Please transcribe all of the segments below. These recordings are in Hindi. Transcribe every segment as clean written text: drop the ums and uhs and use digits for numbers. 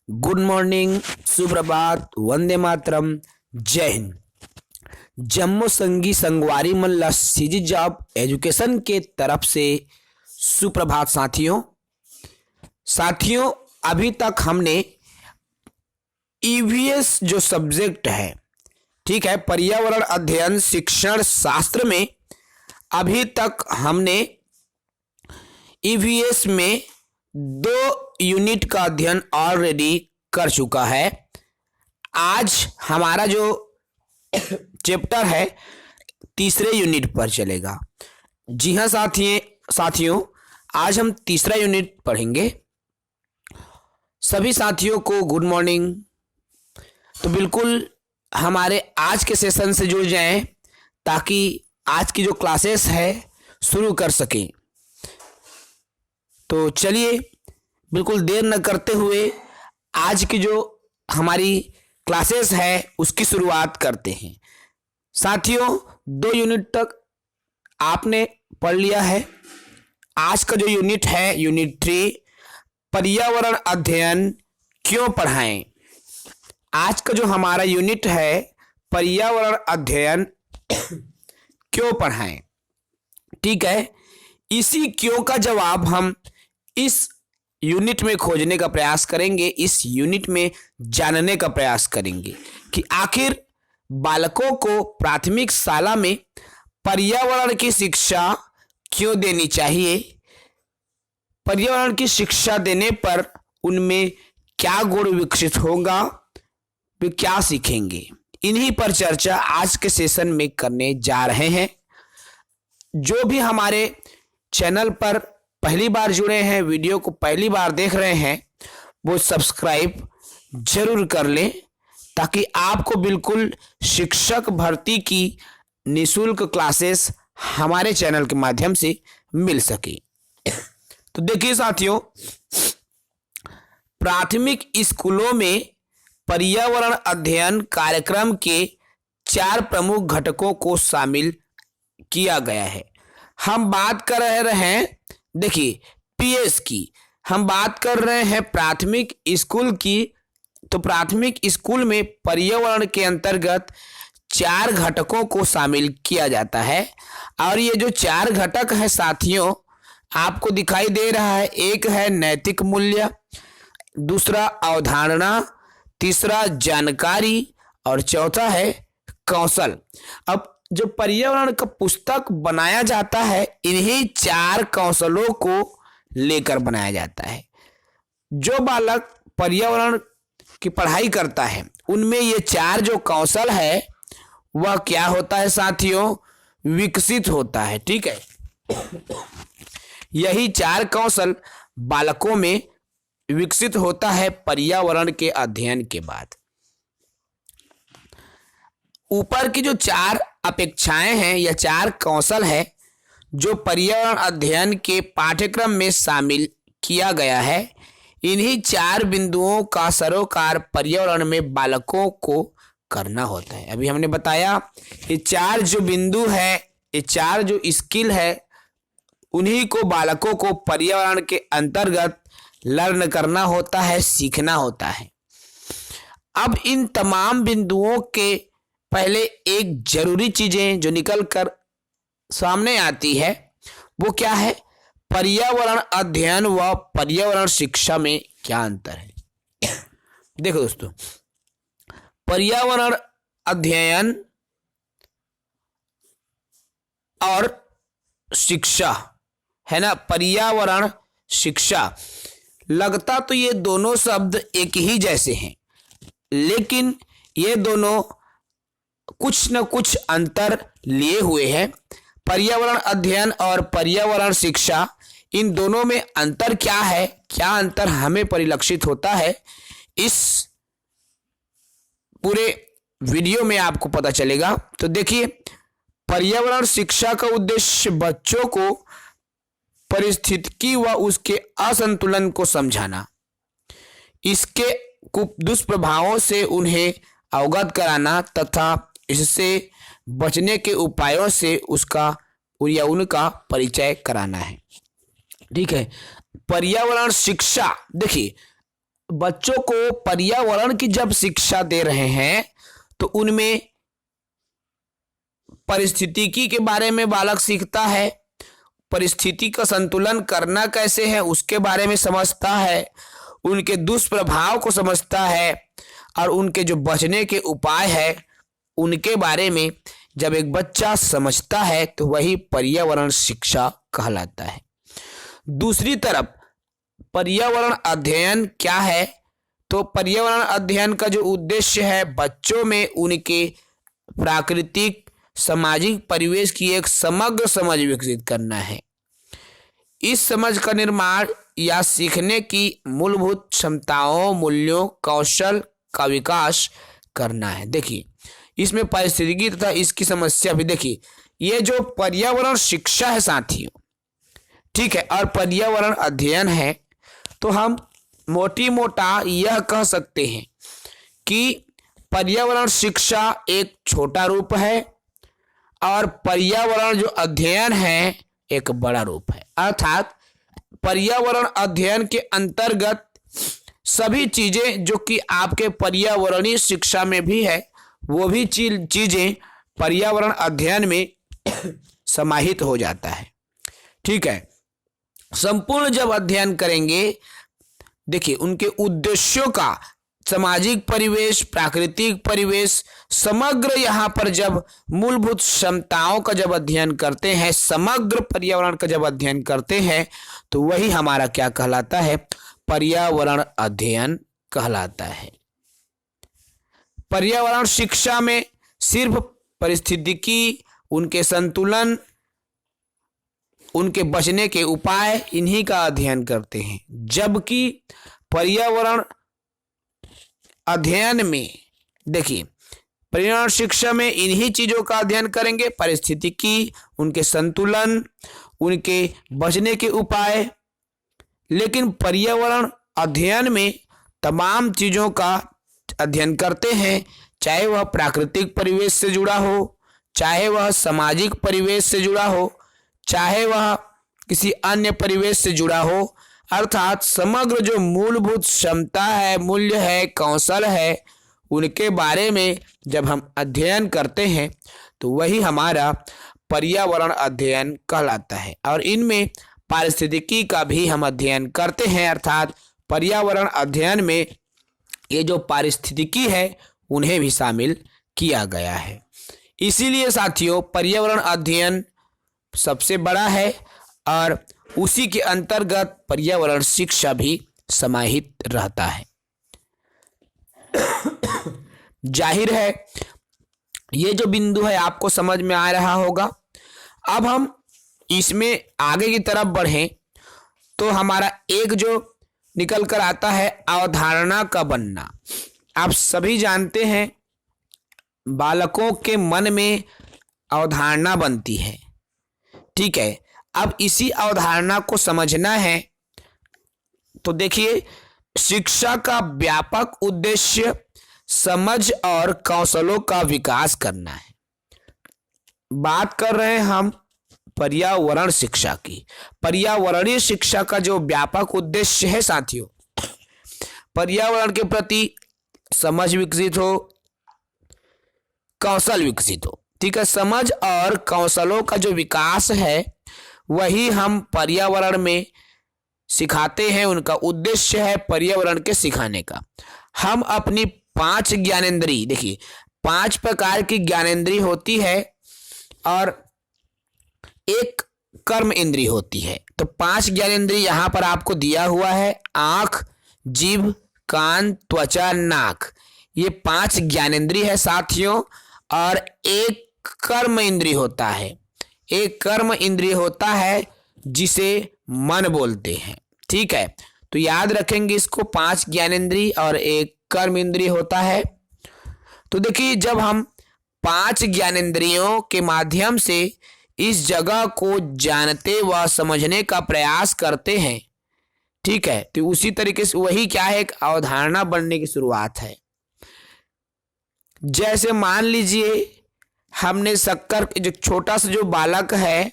गुड मॉर्निंग, सुप्रभात, वंदे मातरम, जय हिंद। जम्मू संगी संगवारी मल्ला सीजी जॉब एजुकेशन के तरफ से सुप्रभात साथियों अभी तक हमने ईवीएस जो सब्जेक्ट है, ठीक है, पर्यावरण अध्ययन शिक्षण शास्त्र में अभी तक हमने ईवीएस में 2 यूनिट का अध्ययन ऑलरेडी कर चुका है। आज हमारा जो चैप्टर है तीसरे यूनिट पर चलेगा। जी हाँ साथियों, आज हम तीसरा यूनिट पढ़ेंगे। सभी साथियों को गुड मॉर्निंग। तो बिल्कुल हमारे आज के सेशन से जुड़ जाएं ताकि आज की जो क्लासेस है शुरू कर सकें। तो चलिए बिल्कुल देर न करते हुए आज की जो हमारी क्लासेस है उसकी शुरुआत करते हैं। साथियों 2 यूनिट तक आपने पढ़ लिया है। आज का जो यूनिट है यूनिट 3 पर्यावरण अध्ययन क्यों पढ़ाएं। आज का जो हमारा यूनिट है पर्यावरण अध्ययन क्यों पढ़ाएं, ठीक है। इसी क्यों का जवाब हम इस यूनिट में खोजने का प्रयास करेंगे, इस यूनिट में जानने का प्रयास करेंगे कि आखिर बालकों को प्राथमिक शाला में पर्यावरण की शिक्षा क्यों देनी चाहिए। पर्यावरण की शिक्षा देने पर उनमें क्या गुण विकसित होगा, वे क्या सीखेंगे, इन्हीं पर चर्चा आज के सेशन में करने जा रहे हैं। जो भी हमारे चैनल पर पहली बार जुड़े हैं, वीडियो को पहली बार देख रहे हैं, वो सब्सक्राइब जरूर कर लें ताकि आपको बिल्कुल शिक्षक भर्ती की निःशुल्क क्लासेस हमारे चैनल के माध्यम से मिल सके। तो देखिए साथियों, प्राथमिक स्कूलों में पर्यावरण अध्ययन कार्यक्रम के 4 प्रमुख घटकों को शामिल किया गया है। हम बात कर रहे हैं, देखिए पीएस की, हम बात कर रहे हैं प्राथमिक स्कूल की। तो प्राथमिक स्कूल में पर्यावरण के अंतर्गत 4 घटकों को शामिल किया जाता है। और ये जो 4 घटक है साथियों आपको दिखाई दे रहा है। एक है नैतिक मूल्य, दूसरा अवधारणा, तीसरा जानकारी और चौथा है कौशल। अब जो पर्यावरण का पुस्तक बनाया जाता है इन्हीं 4 कौशलों को लेकर बनाया जाता है। जो बालक पर्यावरण की पढ़ाई करता है उनमें ये 4 जो कौशल है वह क्या होता है साथियों, विकसित होता है, ठीक है। यही 4 कौशल बालकों में विकसित होता है पर्यावरण के अध्ययन के बाद। ऊपर की जो 4 अपेक्षाएं हैं या 4 कौशल है जो पर्यावरण अध्ययन के पाठ्यक्रम में शामिल किया गया है, इन्हीं 4 बिंदुओं का सरोकार पर्यावरण में बालकों को करना होता है। अभी हमने बताया ये 4 जो बिंदु है, ये 4 जो स्किल है, उन्हीं को बालकों को पर्यावरण के अंतर्गत लर्न करना होता है, सीखना होता है। अब इन तमाम बिंदुओं के पहले एक जरूरी चीजें जो निकल कर सामने आती है वो क्या है, पर्यावरण अध्ययन व पर्यावरण शिक्षा में क्या अंतर है। देखो दोस्तों, पर्यावरण अध्ययन और शिक्षा है ना, पर्यावरण शिक्षा, लगता तो ये दोनों शब्द एक ही जैसे हैं, लेकिन ये दोनों कुछ न कुछ अंतर लिए हुए हैं। पर्यावरण अध्ययन और पर्यावरण शिक्षा, इन दोनों में अंतर क्या है, क्या अंतर हमें परिलक्षित होता है, इस पूरे वीडियो में आपको पता चलेगा। तो देखिए, पर्यावरण शिक्षा का उद्देश्य बच्चों को परिस्थितिकी व उसके असंतुलन को समझाना, इसके दुष्प्रभावों से उन्हें अवगत कराना तथा इससे बचने के उपायों से उसका या उनका परिचय कराना है, ठीक है। पर्यावरण शिक्षा, देखिए बच्चों को पर्यावरण की जब शिक्षा दे रहे हैं तो उनमें परिस्थितिकी के बारे में बालक सीखता है, परिस्थिति का संतुलन करना कैसे है उसके बारे में समझता है, उनके दुष्प्रभाव को समझता है और उनके जो बचने के उपाय है उनके बारे में जब एक बच्चा समझता है तो वही पर्यावरण शिक्षा कहलाता है। दूसरी तरफ पर्यावरण अध्ययन क्या है? तो पर्यावरण अध्ययन का जो उद्देश्य है बच्चों में उनके प्राकृतिक सामाजिक परिवेश की एक समग्र समझ विकसित करना है। इस समझ का निर्माण या सीखने की मूलभूत क्षमताओं, मूल्यों, कौशल का विकास करना है। देखिए इसमें पारिस्थितिकी तथा इसकी समस्या भी देखिए, ये जो पर्यावरण शिक्षा है साथियों, ठीक है, और पर्यावरण अध्ययन है, तो हम मोटी मोटा यह कह सकते हैं कि पर्यावरण शिक्षा एक छोटा रूप है और पर्यावरण जो अध्ययन है एक बड़ा रूप है। अर्थात पर्यावरण अध्ययन के अंतर्गत सभी चीजें जो कि आपके पर्यावरणीय शिक्षा में भी है वो भी चीजें पर्यावरण अध्ययन में समाहित हो जाता है। ठीक है, संपूर्ण जब अध्ययन करेंगे, देखिए उनके उद्देश्यों का सामाजिक परिवेश, प्राकृतिक परिवेश, समग्र यहाँ पर जब मूलभूत क्षमताओं का जब अध्ययन करते हैं, समग्र पर्यावरण का जब अध्ययन करते हैं तो वही हमारा क्या कहलाता है? पर्यावरण अध्ययन कहलाता है। पर्यावरण शिक्षा में सिर्फ परिस्थितिकी, उनके संतुलन, उनके बचने के उपाय, इन्हीं का अध्ययन करते हैं, जबकि पर्यावरण अध्ययन में देखिए पर्यावरण शिक्षा में इन्हीं चीजों का अध्ययन करेंगे, परिस्थितिकी, उनके संतुलन, उनके बचने के उपाय। लेकिन पर्यावरण अध्ययन में तमाम चीजों का अध्ययन करते हैं, चाहे वह प्राकृतिक परिवेश से जुड़ा हो, चाहे वह सामाजिक परिवेश से जुड़ा हो, चाहे वह किसी अन्य परिवेश से जुड़ा हो। अर्थात समग्र जो मूलभूत क्षमता है, मूल्य है, कौशल है, उनके बारे में जब हम अध्ययन करते हैं तो वही हमारा पर्यावरण अध्ययन कहलाता है। और इनमें पारिस्थितिकी का भी हम अध्ययन करते हैं, अर्थात पर्यावरण अध्ययन में ये जो पारिस्थितिकी है उन्हें भी शामिल किया गया है। इसीलिए साथियों पर्यावरण अध्ययन सबसे बड़ा है और उसी के अंतर्गत पर्यावरण शिक्षा भी समाहित रहता है। जाहिर है ये जो बिंदु है आपको समझ में आ रहा होगा। अब हम इसमें आगे की तरफ बढ़ें तो हमारा एक जो निकल कर आता है अवधारणा का बनना। आप सभी जानते हैं बालकों के मन में अवधारणा बनती है, ठीक है। अब इसी अवधारणा को समझना है तो देखिए शिक्षा का व्यापक उद्देश्य समझ और कौशलों का विकास करना है। बात कर रहे हैं हम पर्यावरण शिक्षा की। पर्यावरणीय शिक्षा का जो व्यापक उद्देश्य है साथियों, पर्यावरण के प्रति समझ विकसित हो, कौशल विकसित हो, ठीक है। समझ और कौशलों का जो विकास है वही हम पर्यावरण में सिखाते हैं। उनका उद्देश्य है पर्यावरण के सिखाने का। हम अपनी 5 ज्ञानेंद्रिय, देखिए 5 प्रकार की ज्ञानेंद्रिय होती है और एक कर्म इंद्रिय होती है। तो 5 ज्ञानेंद्रिय यहाँ पर आपको दिया हुआ है, आंख, जीभ, कान, त्वचा, नाक, ये 5 ज्ञानेंद्रिय है साथियों। और एक कर्म इंद्रिय होता है, एक कर्म इंद्रिय होता है जिसे मन बोलते हैं, ठीक है। तो याद रखेंगे इसको, 5 ज्ञानेंद्रिय और एक कर्म इंद्रिय होता है। तो देखिए जब हम 5 ज्ञानेंद्रियों के माध्यम से इस जगह को जानते व समझने का प्रयास करते हैं, ठीक है, तो उसी तरीके से वही क्या है, एक अवधारणा बनने की शुरुआत है। जैसे मान लीजिए हमने शक्कर, जो छोटा सा जो बालक है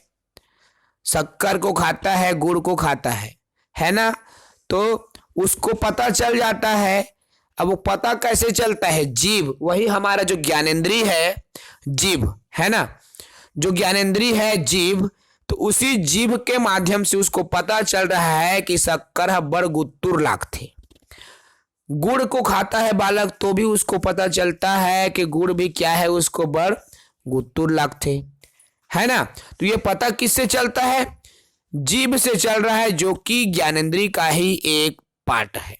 शक्कर को खाता है, गुड़ को खाता है ना, तो उसको पता चल जाता है। अब वो पता कैसे चलता है? जीभ, वही हमारा जो ज्ञानेंद्रिय है जीभ, है ना, जो ज्ञानेंद्रिय है जीभ, तो उसी जीभ के माध्यम से उसको पता चल रहा है कि शक्कर बड़ गुत्तुर लागथे। गुड़ को खाता है बालक तो भी उसको पता चलता है कि गुड़ भी क्या है, उसको बड़ गुत्तुर लागथे, है ना। तो ये पता किससे चलता है? जीभ से चल रहा है, जो कि ज्ञानेंद्रिय का ही एक पार्ट है।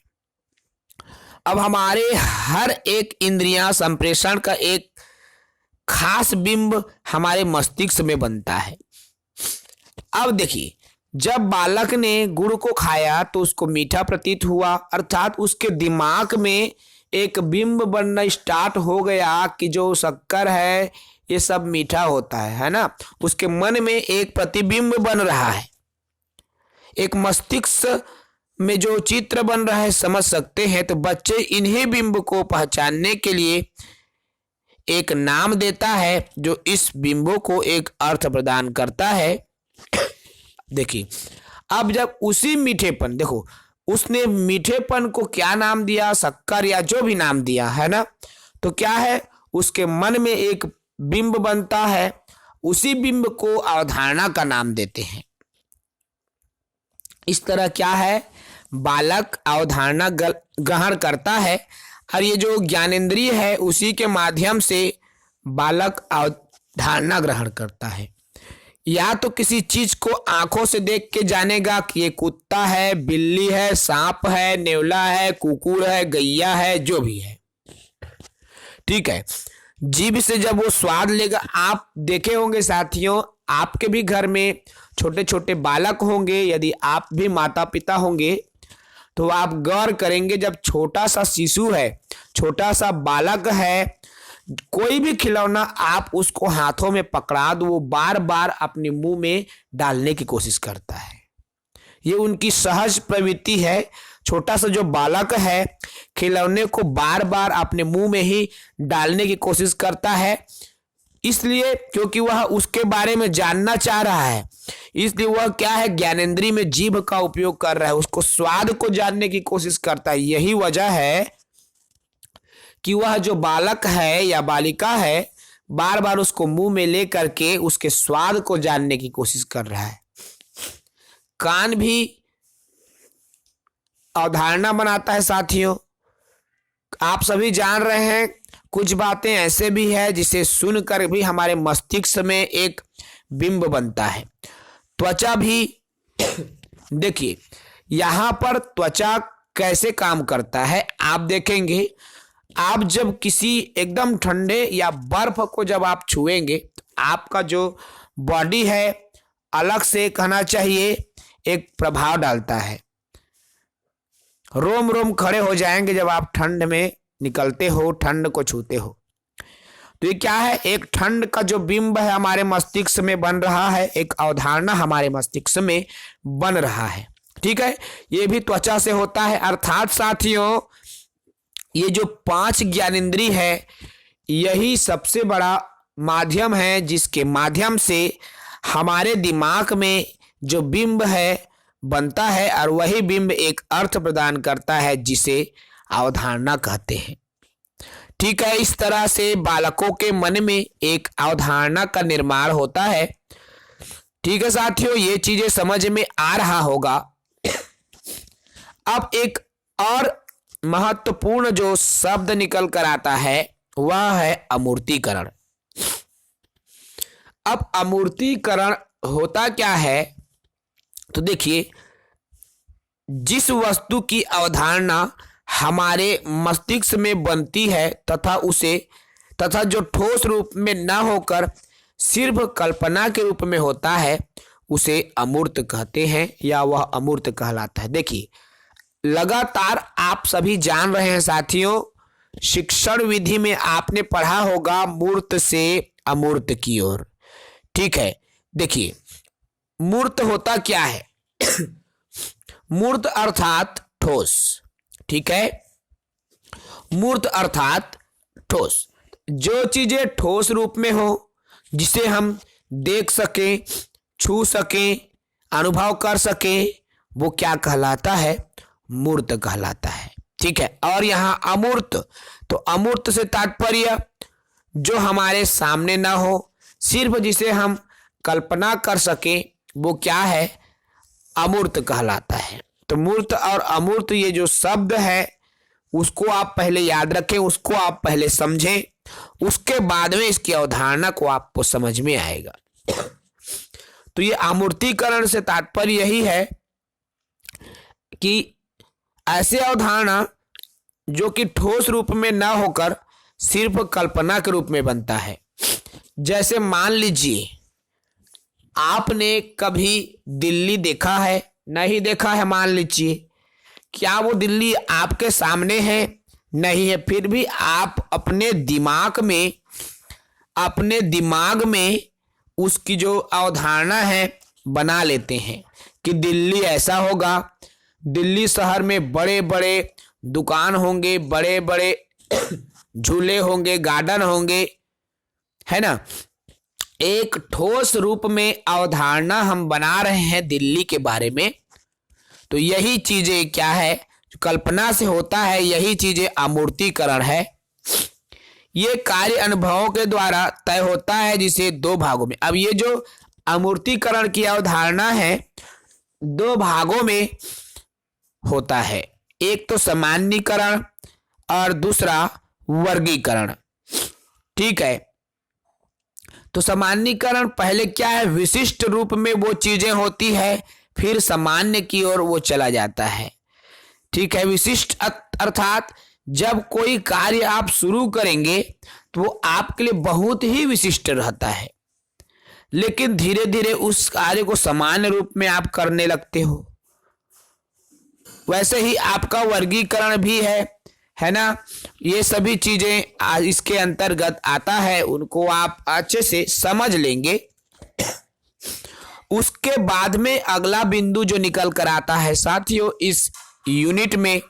अब हमारे हर एक इंद्रियां संप्रेषण का एक खास बिंब हमारे मस्तिष्क में बनता है। अब देखिए, जब बालक ने गुड़ को खाया तो उसको मीठा प्रतीत हुआ, अर्थात उसके दिमाग में एक बिंब बनना स्टार्ट हो गया कि जो शक्कर है ये सब मीठा होता है ना। उसके मन में एक प्रतिबिंब बन रहा है, एक मस्तिष्क में जो चित्र बन रहा है, समझ सकते हैं। तो बच्चे इन्हीं बिंब को पहचानने के लिए एक नाम देता है, जो इस बिंबों को एक अर्थ प्रदान करता है। देखिए, अब जब उसी मीठेपन, देखो उसने मीठेपन को क्या नाम दिया, शक्कर या जो भी नाम दिया है ना, तो क्या है, उसके मन में एक बिंब बनता है, उसी बिंब को अवधारणा का नाम देते हैं। इस तरह क्या है, बालक अवधारणा ग्रहण करता है, और ये जो ज्ञानेंद्रिय है उसी के माध्यम से बालक अवधारणा ग्रहण करता है। या तो किसी चीज को आंखों से देख के जानेगा कि ये कुत्ता है, बिल्ली है, सांप है, नेवला है, कुकुर है, गैया है, जो भी है, ठीक है। जीभ से जब वो स्वाद लेगा, आप देखे होंगे साथियों, आपके भी घर में छोटे छोटे बालक होंगे, यदि आप भी माता पिता होंगे तो आप गौर करेंगे, जब छोटा सा शिशु है, छोटा सा बालक है, कोई भी खिलौना आप उसको हाथों में पकड़ा दो, वो बार बार अपने मुंह में डालने की कोशिश करता है। ये उनकी सहज प्रवृत्ति है। छोटा सा जो बालक है खिलौने को बार बार अपने मुंह में ही डालने की कोशिश करता है, इसलिए क्योंकि वह उसके बारे में जानना चाह रहा है। इसलिए वह क्या है, ज्ञानेंद्रिय में जीभ का उपयोग कर रहा है, उसको स्वाद को जानने की कोशिश करता है। यही वजह है कि वह जो बालक है या बालिका है, बार बार उसको मुंह में ले करके उसके स्वाद को जानने की कोशिश कर रहा है। कान भी अवधारणा बनाता है साथियों। आप सभी जान रहे हैं, कुछ बातें ऐसे भी है जिसे सुनकर भी हमारे मस्तिष्क में एक बिंब बनता है। त्वचा भी देखिए, यहां पर त्वचा कैसे काम करता है आप देखेंगे। आप जब किसी एकदम ठंडे या बर्फ को जब आप छुएंगे तो आपका जो बॉडी है, अलग से कहना चाहिए, एक प्रभाव डालता है। रोम रोम खड़े हो जाएंगे जब आप ठंड में निकलते हो, ठंड को छूते हो। तो ये क्या है, एक ठंड का जो बिंब है हमारे मस्तिष्क में बन रहा है, एक अवधारणा हमारे मस्तिष्क में बन रहा है, ठीक है। ये भी त्वचा से होता है। अर्थात साथियों, ये जो 5 ज्ञानेंद्रिय है, यही सबसे बड़ा माध्यम है जिसके माध्यम से हमारे दिमाग में जो बिंब है बनता है, और वही बिंब एक अर्थ प्रदान करता है जिसे अवधारणा कहते हैं, ठीक है। इस तरह से बालकों के मन में एक अवधारणा का निर्माण होता है, ठीक है साथियों। ये चीजें समझ में आ रहा होगा। अब एक और महत्वपूर्ण जो शब्द निकल कर आता है वह है अमूर्तीकरण। अब अमूर्तीकरण होता क्या है, तो देखिए, जिस वस्तु की अवधारणा हमारे मस्तिष्क में बनती है तथा जो ठोस रूप में न होकर सिर्फ कल्पना के रूप में होता है, उसे अमूर्त कहते हैं या वह अमूर्त कहलाता है। देखिए, लगातार आप सभी जान रहे हैं साथियों, शिक्षण विधि में आपने पढ़ा होगा मूर्त से अमूर्त की ओर, ठीक है। देखिए, मूर्त होता क्या है मूर्त अर्थात ठोस, ठीक है। मूर्त अर्थात ठोस, जो चीजें ठोस रूप में हो, जिसे हम देख सकें, छू सकें, अनुभव कर सकें, वो क्या कहलाता है, मूर्त कहलाता है। ठीक है। और यहाँ अमूर्त, तो अमूर्त से तात्पर्य जो हमारे सामने ना हो, सिर्फ जिसे हम कल्पना कर सके, वो क्या है, अमूर्त कहलाता है। तो मूर्त और अमूर्त ये जो शब्द है उसको आप पहले याद रखें, उसको आप पहले समझें, उसके बाद में इसकी अवधारणा को आपको समझ में आएगा। तो ये अमूर्तीकरण से तात्पर्य यही है कि ऐसे अवधारणा जो कि ठोस रूप में न होकर सिर्फ कल्पना के रूप में बनता है। जैसे मान लीजिए आपने कभी दिल्ली देखा है, नहीं देखा है, मान लीजिए, क्या वो दिल्ली आपके सामने है? नहीं है। फिर भी आप अपने दिमाग में उसकी जो अवधारणा है बना लेते हैं कि दिल्ली ऐसा होगा, दिल्ली शहर में बड़े बड़े दुकान होंगे, बड़े बड़े झूले होंगे, गार्डन होंगे, है ना। एक ठोस रूप में अवधारणा हम बना रहे हैं दिल्ली के बारे में। तो यही चीजें क्या है, जो कल्पना से होता है, यही चीजें अमूर्तीकरण है। ये कार्य अनुभवों के द्वारा तय होता है, जिसे दो भागों में, अब ये जो अमूर्तीकरण की अवधारणा है दो भागों में होता है, एक तो सामान्यीकरण और दूसरा वर्गीकरण। ठीक है। तो सामान्यीकरण पहले क्या है, विशिष्ट रूप में वो चीजें होती है, फिर सामान्य की ओर वो चला जाता है। ठीक है। विशिष्ट अर्थात जब कोई कार्य आप शुरू करेंगे तो वो आपके लिए बहुत ही विशिष्ट रहता है, लेकिन धीरे धीरे उस कार्य को सामान्य रूप में आप करने लगते हो। वैसे ही आपका वर्गीकरण भी है ना। ये सभी चीजें इसके अंतर्गत आता है, उनको आप अच्छे से समझ लेंगे। उसके बाद में अगला बिंदु जो निकल कर आता है साथियों इस यूनिट में,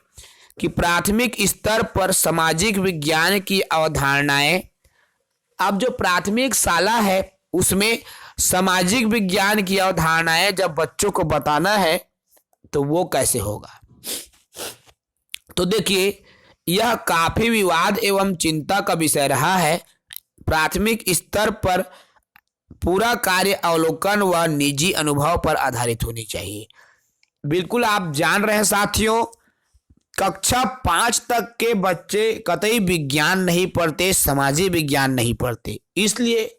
कि प्राथमिक स्तर पर सामाजिक विज्ञान की अवधारणाएं। अब जो प्राथमिक शाला है उसमें सामाजिक विज्ञान की अवधारणाएं जब बच्चों को बताना है तो वो कैसे होगा। तो देखिए, यह काफी विवाद एवं चिंता का विषय रहा है। प्राथमिक स्तर पर पूरा कार्य अवलोकन व निजी अनुभव पर आधारित होनी चाहिए। बिल्कुल आप जान रहे हैं साथियों, कक्षा 5 तक के बच्चे कतई विज्ञान नहीं पढ़ते, सामाजिक विज्ञान नहीं पढ़ते। इसलिए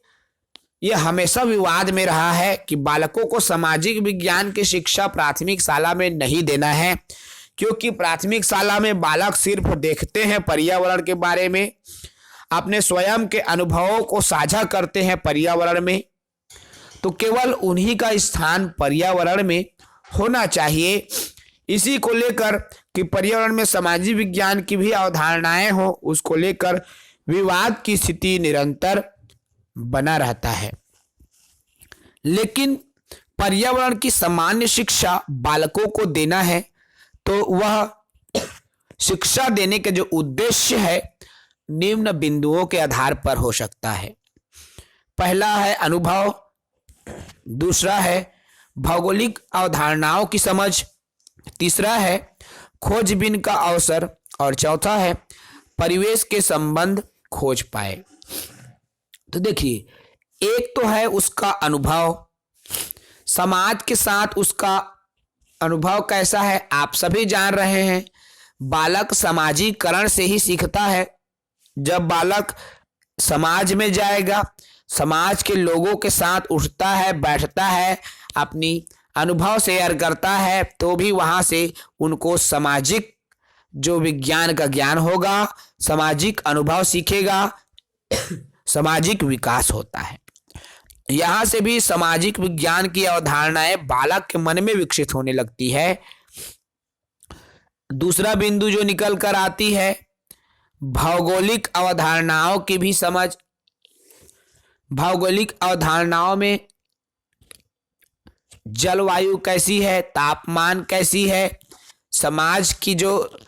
यह हमेशा विवाद में रहा है कि बालकों को सामाजिक विज्ञान की शिक्षा प्राथमिक शाला में नहीं देना है, क्योंकि प्राथमिक शाला में बालक सिर्फ देखते हैं पर्यावरण के बारे में, अपने स्वयं के अनुभवों को साझा करते हैं पर्यावरण में। तो केवल उन्हीं का स्थान पर्यावरण में होना चाहिए। इसी को लेकर कि पर्यावरण में सामाजिक विज्ञान की भी अवधारणाएं हो, उसको लेकर विवाद की स्थिति निरंतर बना रहता है। लेकिन पर्यावरण की सामान्य शिक्षा बालकों को देना है तो वह शिक्षा देने के जो उद्देश्य है निम्न बिंदुओं के आधार पर हो सकता है। पहला है अनुभव, दूसरा है भौगोलिक अवधारणाओं की समझ, तीसरा है खोजबीन का अवसर और चौथा है परिवेश के संबंध खोज पाए। तो देखिए, एक तो है उसका अनुभव, समाज के साथ उसका अनुभव कैसा है आप सभी जान रहे हैं। बालक सामाजिकरण से ही सीखता है। जब बालक समाज में जाएगा, समाज के लोगों के साथ उठता है, बैठता है, अपनी अनुभव शेयर करता है, तो भी वहां से उनको सामाजिक जो विज्ञान का ज्ञान होगा, सामाजिक अनुभव सीखेगा, सामाजिक विकास होता है। यहां से भी सामाजिक विज्ञान की अवधारणाएं बालक के मन में विकसित होने लगती है। दूसरा बिंदु जो निकल कर आती है भौगोलिक अवधारणाओं की भी समझ। भौगोलिक अवधारणाओं में जलवायु कैसी है, तापमान कैसी है, समाज की जो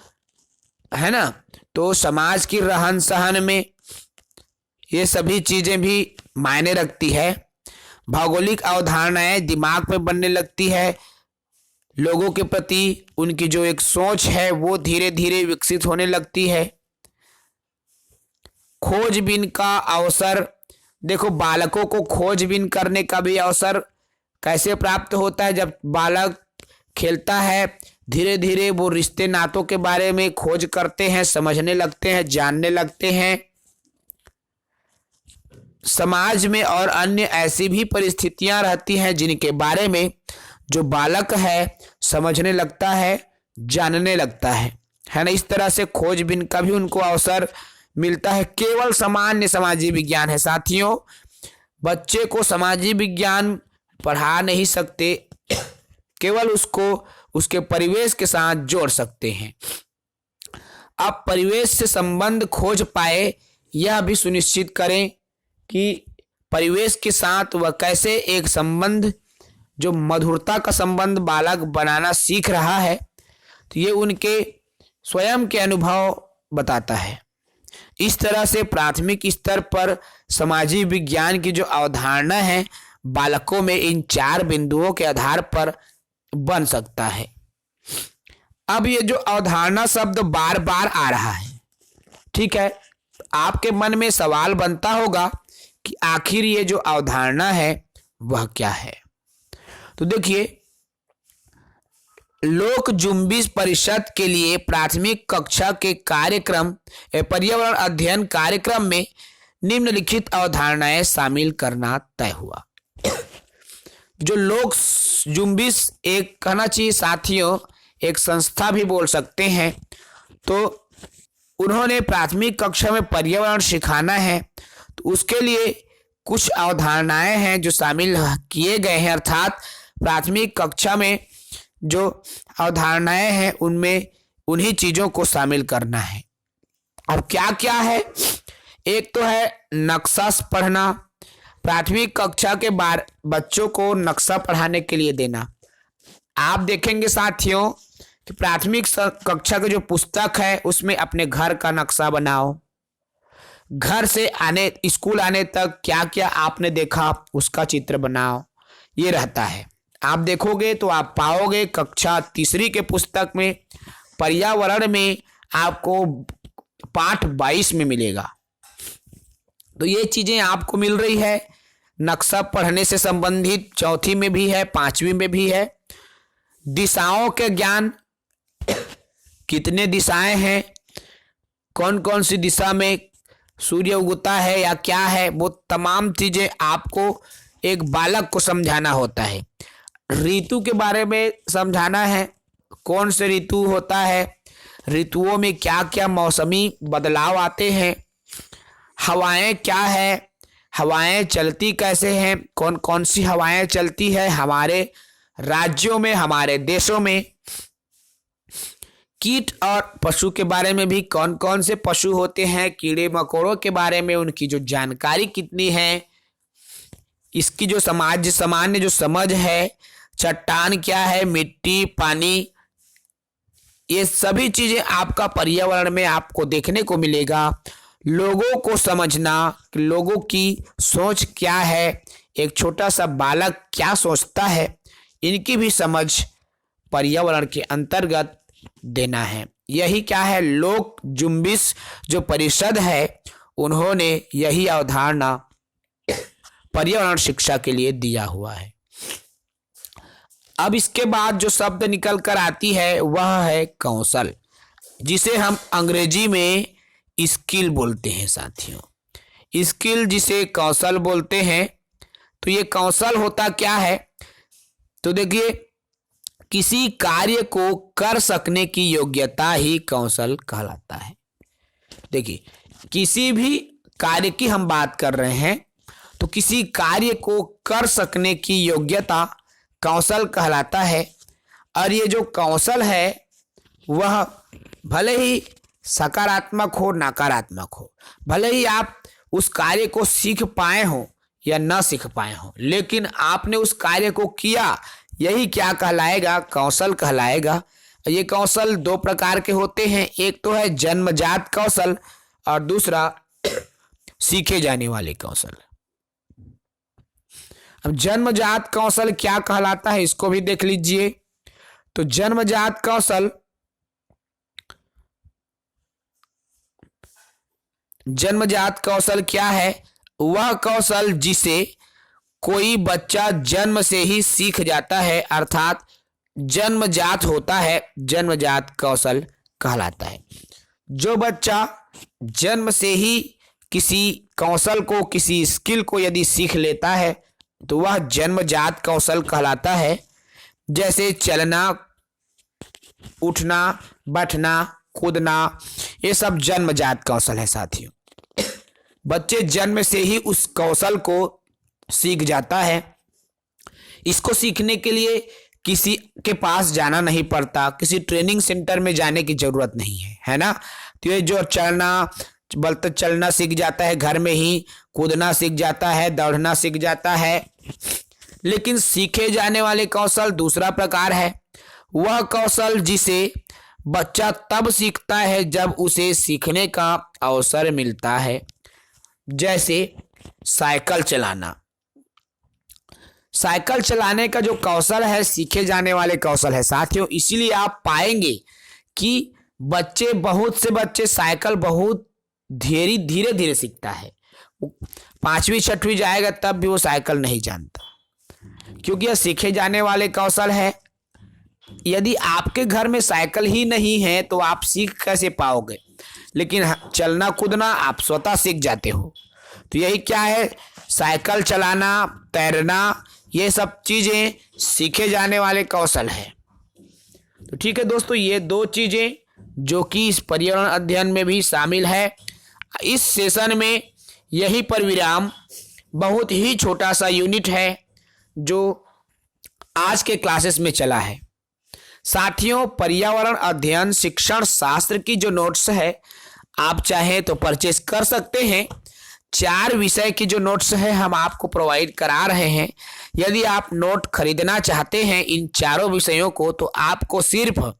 है ना, तो समाज की रहन सहन में ये सभी चीजें भी मायने रखती है। भौगोलिक अवधारणाएं दिमाग में बनने लगती है, लोगों के प्रति उनकी जो एक सोच है वो धीरे धीरे विकसित होने लगती है। खोजबीन का अवसर, देखो बालकों को खोजबीन करने का भी अवसर कैसे प्राप्त होता है? जब बालक खेलता है धीरे धीरे वो रिश्ते नातों के बारे में खोज करते हैं, समझने लगते हैं, जानने लगते हैं। समाज में और अन्य ऐसी भी परिस्थितियां रहती हैं जिनके बारे में जो बालक है समझने लगता है, जानने लगता है ना। इस तरह से खोजबीन का भी उनको अवसर मिलता है। केवल सामान्य सामाजिक विज्ञान है साथियों, बच्चे को सामाजिक विज्ञान पढ़ा नहीं सकते, केवल उसको उसके परिवेश के साथ जोड़ सकते हैं। अब परिवेश से संबंध खोज पाए, यह भी सुनिश्चित करें कि परिवेश के साथ वह कैसे एक संबंध, जो मधुरता का संबंध बालक बनाना सीख रहा है, तो ये उनके स्वयं के अनुभव बताता है। इस तरह से प्राथमिक स्तर पर सामाजिक विज्ञान की जो अवधारणा है बालकों में इन 4 बिंदुओं के आधार पर बन सकता है। अब ये जो अवधारणा शब्द बार बार आ रहा है, ठीक है, आपके मन में सवाल बनता होगा कि आखिर ये जो अवधारणा है वह क्या है। तो देखिए, लोक जुम्बिश परिषद के लिए प्राथमिक कक्षा के कार्यक्रम पर्यावरण अध्ययन कार्यक्रम में निम्नलिखित अवधारणाएं शामिल करना तय हुआ। जो लोक जुम्बिश एक कहना चाहिए साथियों, एक संस्था भी बोल सकते हैं, तो उन्होंने प्राथमिक कक्षा में पर्यावरण सिखाना है, तो उसके लिए कुछ अवधारणाएं हैं जो शामिल किए गए हैं। अर्थात प्राथमिक कक्षा में जो अवधारणाएं हैं उनमें उन्हीं चीजों को शामिल करना है। अब क्या क्या है? एक तो है नक्शा पढ़ना, प्राथमिक कक्षा के बच्चों को नक्शा पढ़ाने के लिए देना। आप देखेंगे साथियों कि प्राथमिक कक्षा की जो पुस्तक है उसमें अपने घर का नक्शा बनाओ, घर से स्कूल आने तक क्या क्या आपने देखा उसका चित्र बनाओ, ये रहता है। आप देखोगे तो आप पाओगे कक्षा 3 के पुस्तक में पर्यावरण में आपको पाठ 22 में मिलेगा। तो ये चीजें आपको मिल रही है। नक्शा पढ़ने से संबंधित 4वीं में भी है, 5वीं में भी है। दिशाओं के ज्ञान, कितने दिशाएं हैं, कौन कौन सी दिशा में सूर्य उगता है या क्या है, वो तमाम चीजें आपको एक बालक को समझाना होता है। ऋतु के बारे में समझाना है, कौन से ऋतु होता है, ऋतुओं में क्या क्या मौसमी बदलाव आते हैं, हवाएं क्या है, हवाएं चलती कैसे हैं, कौन कौन सी हवाएं चलती है हमारे राज्यों में, हमारे देशों में। कीट और पशु के बारे में भी, कौन कौन से पशु होते हैं, कीड़े मकोड़ों के बारे में उनकी जो जानकारी कितनी है, इसकी जो सामान्य जो समझ है, चट्टान क्या है, मिट्टी, पानी, ये सभी चीजें आपका पर्यावरण में आपको देखने को मिलेगा। लोगों को समझना, लोगों की सोच क्या है, एक छोटा सा बालक क्या सोचता है, इनकी भी समझ पर्यावरण के अंतर्गत देना है। यही क्या है, लोक जुम्बिश जो परिषद है उन्होंने यही अवधारणा पर्यावरण शिक्षा के लिए दिया हुआ है। अब इसके बाद जो शब्द निकल कर आती है वह है कौशल, जिसे हम अंग्रेजी में स्किल बोलते हैं साथियों। स्किल जिसे कौशल बोलते हैं, तो ये कौशल होता क्या है? तो देखिए, किसी कार्य को कर सकने की योग्यता ही कौशल कहलाता है। देखिए, किसी भी कार्य की हम बात कर रहे हैं, तो किसी कार्य को कर सकने की योग्यता कौशल कहलाता है। और ये जो कौशल है वह भले ही सकारात्मक हो नकारात्मक हो, भले ही आप उस कार्य को सीख पाए हो या ना सीख पाए हो, लेकिन आपने उस कार्य को किया, यही क्या कहलाएगा, कौशल कहलाएगा। ये कौशल 2 प्रकार के होते हैं, एक तो है जन्मजात कौशल और दूसरा सीखे जाने वाले कौशल। अब जन्मजात कौशल क्या कहलाता है इसको भी देख लीजिए। तो जन्मजात कौशल, जन्मजात कौशल क्या है? वह कौशल जिसे कोई बच्चा जन्म से ही सीख जाता है, अर्थात जन्मजात होता है, जन्मजात कौशल कहलाता है। जो बच्चा जन्म से ही किसी कौशल को, किसी स्किल को यदि सीख लेता है तो वह जन्मजात कौशल कहलाता है। जैसे चलना, उठना, बैठना, कूदना, ये सब जन्मजात कौशल है साथियों। बच्चे जन्म से ही उस कौशल को सीख जाता है। इसको सीखने के लिए किसी के पास जाना नहीं पड़ता, किसी ट्रेनिंग सेंटर में जाने की जरूरत नहीं है ना। तो ये जो चलना सीख जाता है घर में ही, कूदना सीख जाता है, दौड़ना सीख जाता है। लेकिन सीखे जाने वाले कौशल दूसरा प्रकार है। वह कौशल जिसे बच्चा तब सीखता है जब उसे सीखने का अवसर मिलता है। जैसे साइकिल चलाना। साइकिल चलाने का जो कौशल है सीखे जाने वाले कौशल है साथियों। इसीलिए आप पाएंगे कि बहुत से बच्चे साइकिल बहुत धीरे धीरे सीखता है। 5वीं 6वीं जाएगा तब भी वो साइकिल नहीं जानता, क्योंकि यह सीखे जाने वाले कौशल है। यदि आपके घर में साइकिल ही नहीं है तो आप सीख कैसे पाओगे? लेकिन चलना कूदना आप स्वतः सीख जाते हो। तो यही क्या है, साइकिल चलाना, तैरना, ये सब चीजें सीखे जाने वाले कौशल है। तो ठीक है दोस्तों, ये 2 चीजें जो कि इस पर्यावरण अध्ययन में भी शामिल है। इस सेशन में यही पर विराम। बहुत ही छोटा सा यूनिट है जो आज के क्लासेस में चला है साथियों। पर्यावरण अध्ययन शिक्षण शास्त्र की जो नोट्स है आप चाहें तो परचेज कर सकते हैं। 4 विषय की जो नोट्स है हम आपको प्रोवाइड करा रहे हैं। यदि आप नोट खरीदना चाहते हैं इन 4 विषयों को तो आपको सिर्फ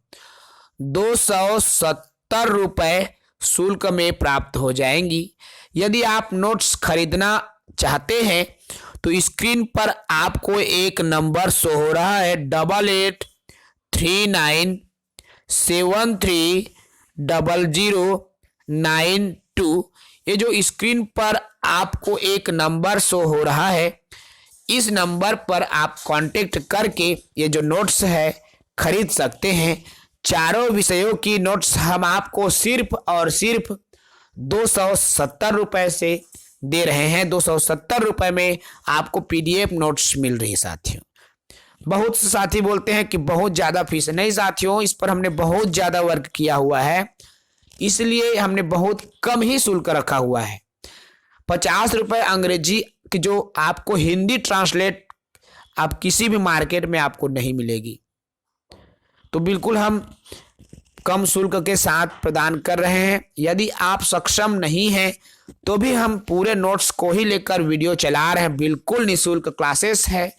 270 रुपए शुल्क में प्राप्त हो जाएंगी। यदि आप नोट्स खरीदना चाहते हैं तो स्क्रीन पर आपको एक नंबर शो हो रहा है 8839730092। ये जो स्क्रीन पर आपको एक नंबर शो हो रहा है, इस नंबर पर आप कांटेक्ट करके ये जो नोट्स है खरीद सकते हैं। 4 विषयों की नोट्स हम आपको सिर्फ और सिर्फ 270 रुपए से दे रहे हैं। 270 रुपए में आपको PDF नोट्स मिल रही है साथियों। बहुत से साथी बोलते हैं कि बहुत ज़्यादा फीस। नहीं साथियों, इस पर हमने बहुत ज़्यादा वर्क किया हुआ है, इसलिए हमने बहुत कम ही शुल्क रखा हुआ है। 50 रुपए अंग्रेजी की जो आपको हिंदी ट्रांसलेट आप किसी भी मार्केट में आपको नहीं मिलेगी। तो बिल्कुल हम कम शुल्क के साथ प्रदान कर रहे हैं। यदि आप सक्षम नहीं हैं तो भी हम पूरे नोट्स को ही लेकर वीडियो चला रहे हैं। बिल्कुल निःशुल्क क्लासेस है।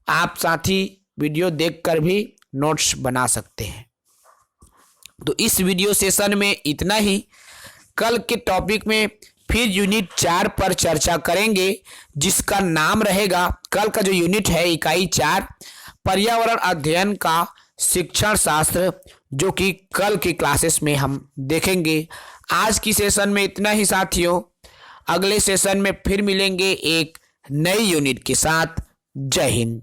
आप साथी वीडियो देखकर भी नोट्स बना सकते हैं। तो इस वीडियो सेशन में इतना ही। कल के टॉपिक में फिर यूनिट 4 पर चर्चा करेंगे, जिसका नाम रहेगा, कल का जो यूनिट है इकाई 4 पर्यावरण अध्ययन का शिक्षण शास्त्र, जो कि कल की क्लासेस में हम देखेंगे। आज की सेशन में इतना ही साथियों। अगले सेशन में फिर मिलेंगे एक नई यूनिट के साथ। जय हिंद।